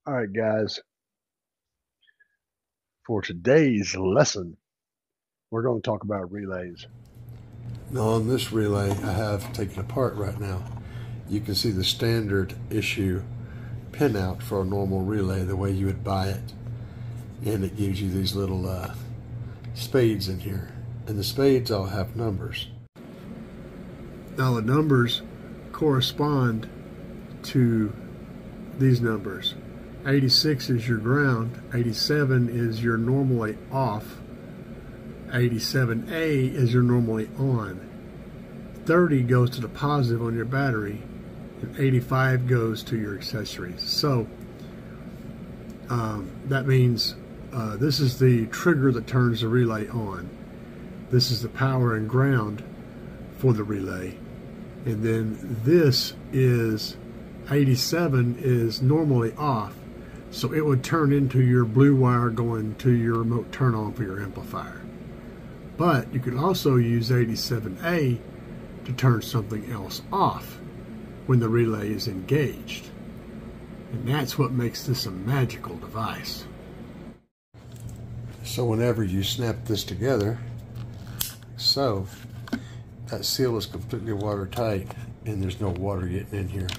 All right, guys, for today's lesson, we're going to talk about relays. Now on this relay I have taken apart right now, you can see the standard issue pinout for a normal relay the way you would buy it. And it gives you these little spades in here. And the spades all have numbers. Now the numbers correspond to these numbers. 86 is your ground, 87 is your normally off, 87A is your normally on, 30 goes to the positive on your battery, and 85 goes to your accessories. So that means this is the trigger that turns the relay on. This is the power and ground for the relay. And then this is 87 is normally off. So it would turn into your blue wire going to your remote turn on for your amplifier. But you could also use 87A to turn something else off when the relay is engaged. And that's what makes this a magical device. So whenever you snap this together, so that seal is completely watertight and there's no water getting in here.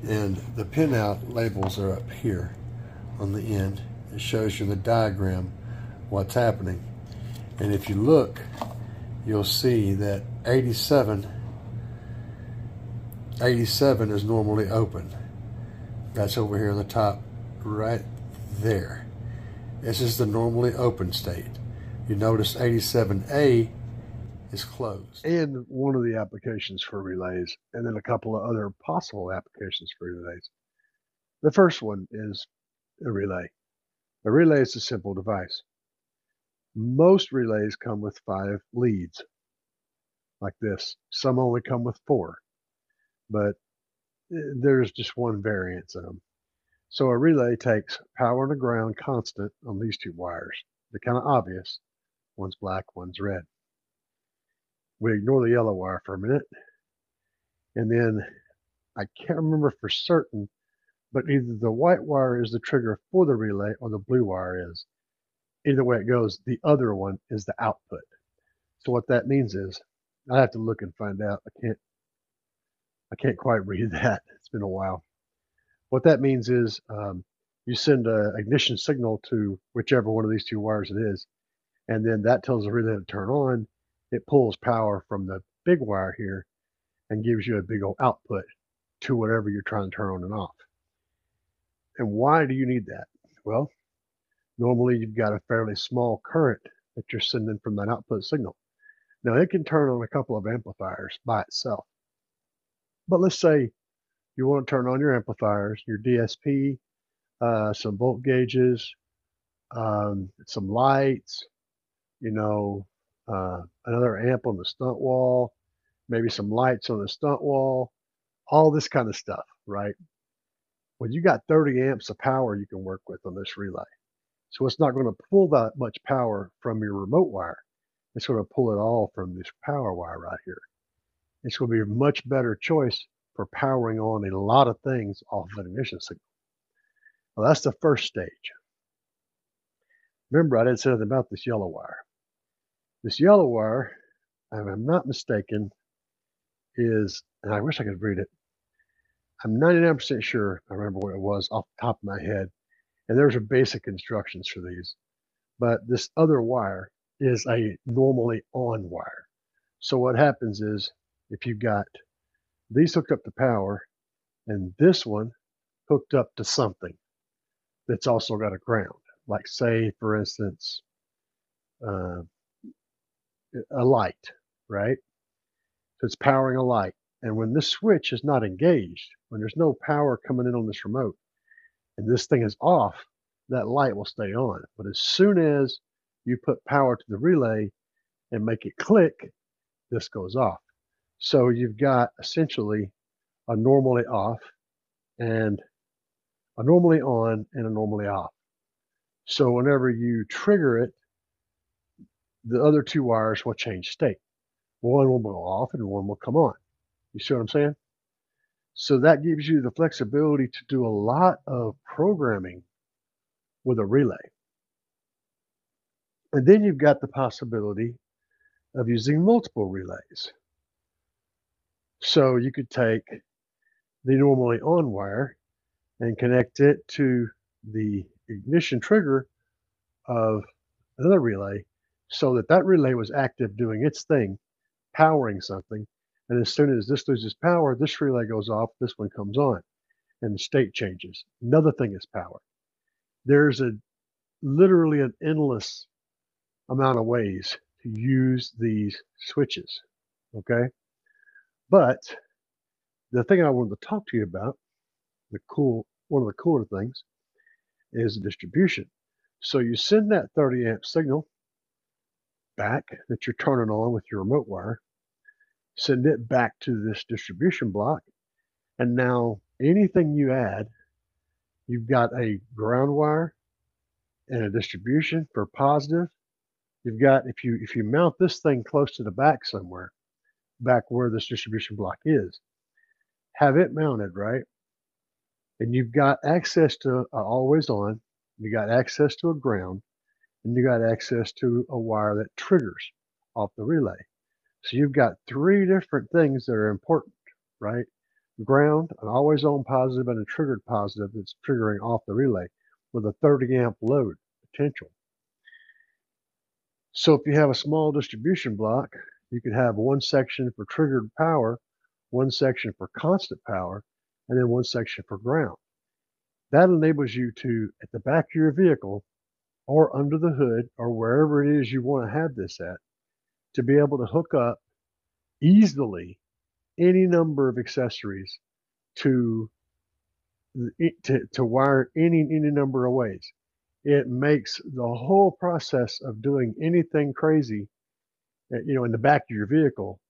And the pinout labels are up here on the end. It shows you in the diagram what's happening. And if you look, you'll see that 87 is normally open. That's over here on the top right there. This is the normally open state. You notice 87A is closed. And one of the applications for relays, and then a couple of other possible applications for relays. The first one is a relay. A relay is a simple device. Most relays come with 5 leads, like this. Some only come with 4, but there's just one variance in them. So a relay takes power and a ground constant on these 2 wires. They're kind of obvious. One's black, one's red. We ignore the yellow wire for a minute. And then I can't remember for certain, but either the white wire is the trigger for the relay or the blue wire is. Either way it goes, the other one is the output. So what that means is, I have to look and find out. I can't quite read that. It's been a while. What that means is you send an ignition signal to whichever one of these 2 wires it is, and then that tells the relay to turn on. It pulls power from the big wire here and gives you a big old output to whatever you're trying to turn on and off. And why do you need that? Well, normally you've got a fairly small current that you're sending from that output signal. Now it can turn on a couple of amplifiers by itself. But let's say you want to turn on your amplifiers, your DSP, some volt gauges, some lights, another amp on the stunt wall, maybe some lights on the stunt wall, all this kind of stuff, right? Well, you got 30 amps of power you can work with on this relay. So it's not going to pull that much power from your remote wire. It's going to pull it all from this power wire right here. It's going to be a much better choice for powering on a lot of things off of an ignition signal. Well, that's the first stage. Remember, I didn't say anything about this yellow wire. This yellow wire, if I'm not mistaken, is, and I wish I could read it, I'm 99% sure I remember what it was off the top of my head. And there's basic instructions for these. But this other wire is a normally on wire. So what happens is, if you've got these hooked up to power and this one hooked up to something that's also got a ground, like say, for instance, a light, right? So it's powering a light. And when this switch is not engaged, when there's no power coming in on this remote, and this thing is off, that light will stay on. But as soon as you put power to the relay and make it click, this goes off. So you've got essentially a normally off and a normally on and a normally off. So whenever you trigger it, the other 2 wires will change state. One will go off and one will come on. You see what I'm saying? So that gives you the flexibility to do a lot of programming with a relay. And then you've got the possibility of using multiple relays. So you could take the normally on wire and connect it to the ignition trigger of another relay so that that relay was active doing its thing, powering something. And as soon as this loses power, this relay goes off, this one comes on, and the state changes. Another thing is power. There's literally an endless amount of ways to use these switches. Okay. But the thing I wanted to talk to you about, one of the cooler things, is the distribution. So you send that 30 amp signal back that you're turning on with your remote wire, send it back to this distribution block, and now anything you add, you've got a ground wire and a distribution for positive. You've got, if you mount this thing close to the back somewhere, back where this distribution block is, have it mounted, right? And you've got access to always on, you got access to a ground, and you got access to a wire that triggers off the relay. So you've got three different things that are important, right? Ground, an always on positive, and a triggered positive that's triggering off the relay with a 30 amp load potential. So if you have a small distribution block, you could have one section for triggered power, one section for constant power, and then one section for ground. That enables you to, at the back of your vehicle or under the hood or wherever it is you want to have this at, to be able to hook up easily any number of accessories to wire any number of ways. It makes the whole process of doing anything crazy, in the back of your vehicle,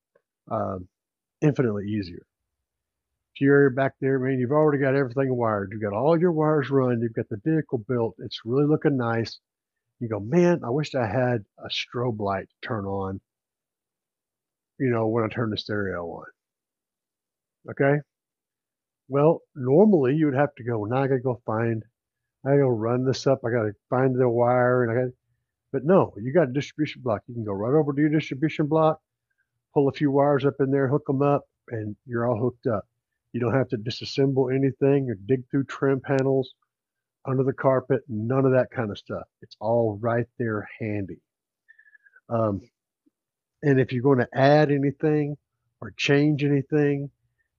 infinitely easier. If you're back there, man, you've already got everything wired. You've got all your wires run. You've got the vehicle built. It's really looking nice. You go, man, I wish I had a strobe light to turn on, when I turn the stereo on. Okay? Well, normally you would have to go, now I gotta go run this up. I gotta find the wire but no, you got a distribution block. You can go right over to your distribution block, pull a few wires up in there, hook them up, and you're all hooked up. You don't have to disassemble anything or dig through trim panels, under the carpet, none of that kind of stuff. It's all right there handy. And if you're going to add anything or change anything,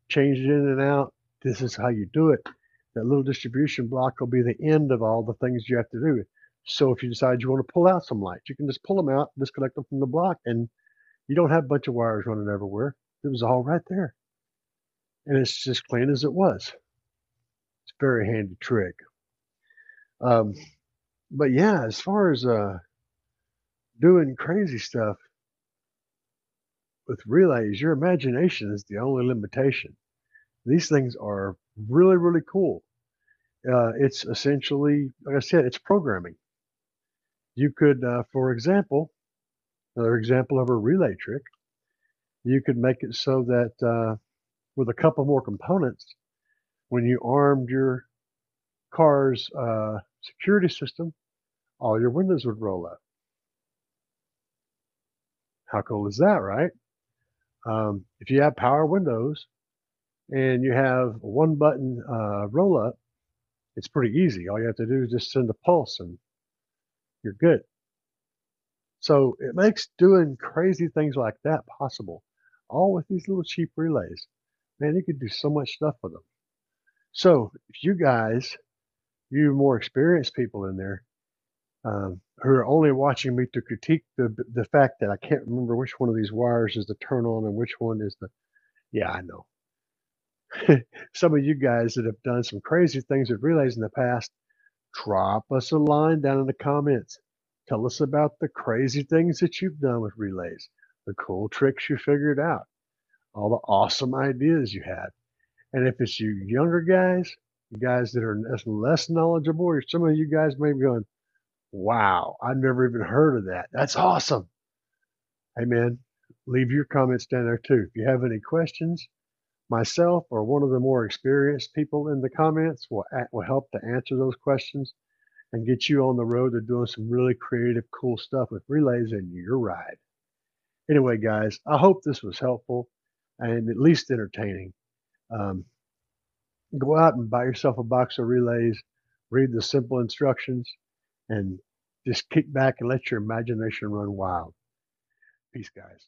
change it in and out, this is how you do it. That little distribution block will be the end of all the things you have to do. So if you decide you want to pull out some lights, you can just pull them out, disconnect them from the block, and you don't have a bunch of wires running everywhere. It was all right there. And it's just clean as it was. It's a very handy trick. But yeah, as far as doing crazy stuff with relays, your imagination is the only limitation. These things are really, really cool. It's essentially, like I said, it's programming. You could, for example, another example of a relay trick, you could make it so that with a couple more components, when you armed your car's security system, all your windows would roll up. How cool is that, right? If you have power windows and you have a one button roll up, it's pretty easy. All you have to do is just send a pulse and you're good. So it makes doing crazy things like that possible, all with these little cheap relays. Man, you could do so much stuff with them. So if you more experienced people in there, who are only watching me to critique the fact that I can't remember which one of these wires is the turn on and which one is yeah, I know. Some of you guys that have done some crazy things with relays in the past, drop us a line down in the comments. Tell us about the crazy things that you've done with relays, the cool tricks you figured out, all the awesome ideas you had. And if it's you younger guys, you guys that are less knowledgeable, or some of you guys may be going, wow, I've never even heard of that. That's awesome. Hey, man, leave your comments down there too. If you have any questions, Myself or one of the more experienced people in the comments will help to answer those questions and get you on the road to doing some really creative, cool stuff with relays in your ride. Anyway, guys, I hope this was helpful and at least entertaining. Um, Go out and buy yourself a box of relays, read the simple instructions, and just kick back and let your imagination run wild. Peace, guys.